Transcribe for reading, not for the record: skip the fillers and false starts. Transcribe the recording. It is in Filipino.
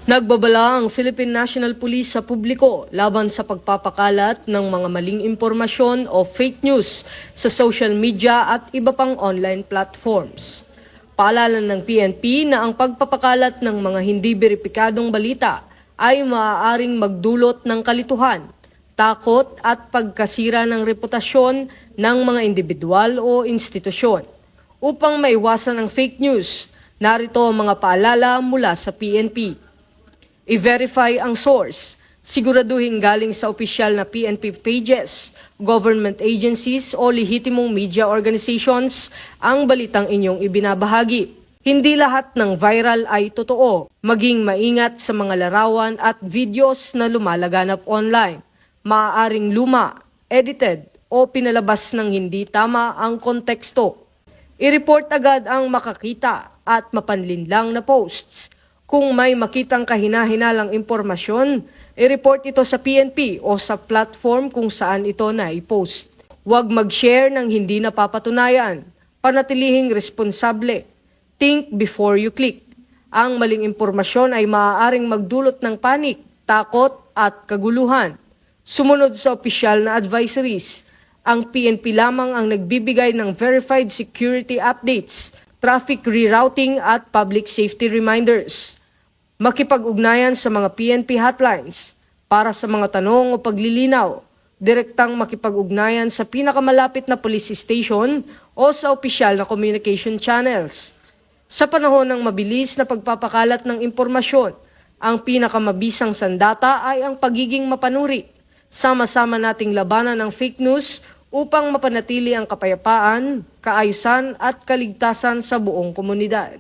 Nagbabala ang Philippine National Police sa publiko laban sa pagpapakalat ng mga maling impormasyon o fake news sa social media at iba pang online platforms. Paalala ng PNP na ang pagpapakalat ng mga hindi beripikadong balita ay maaaring magdulot ng kalituhan, takot at pagkasira ng reputasyon ng mga individual o institusyon. Upang maiwasan ang fake news, narito ang mga paalala mula sa PNP. I-verify ang source. Siguraduhin galing sa opisyal na PNP pages, government agencies o lehitimong media organizations ang balitang inyong ibinabahagi. Hindi lahat ng viral ay totoo. Maging maingat sa mga larawan at videos na lumalaganap online. Maaaring luma, edited o pinalabas ng hindi tama ang konteksto. I-report agad ang makakita at mapanlinlang na posts. Kung may makitang kahinahinalang impormasyon, i-report ito sa PNP o sa platform kung saan ito na-post. Huwag mag-share ng hindi napapatunayan. Panatilihing responsable. Think before you click. Ang maling impormasyon ay maaaring magdulot ng panik, takot at kaguluhan. Sumunod sa opisyal na advisories. Ang PNP lamang ang nagbibigay ng verified security updates, traffic rerouting at public safety reminders. Makipag-ugnayan sa mga PNP hotlines para sa mga tanong o paglilinaw. Direktang makipag-ugnayan sa pinakamalapit na police station o sa opisyal na communication channels. Sa panahon ng mabilis na pagpapakalat ng impormasyon, ang pinakamabisang sandata ay ang pagiging mapanuri. Sama-sama nating labanan ng fake news upang mapanatili ang kapayapaan, kaayusan at kaligtasan sa buong komunidad.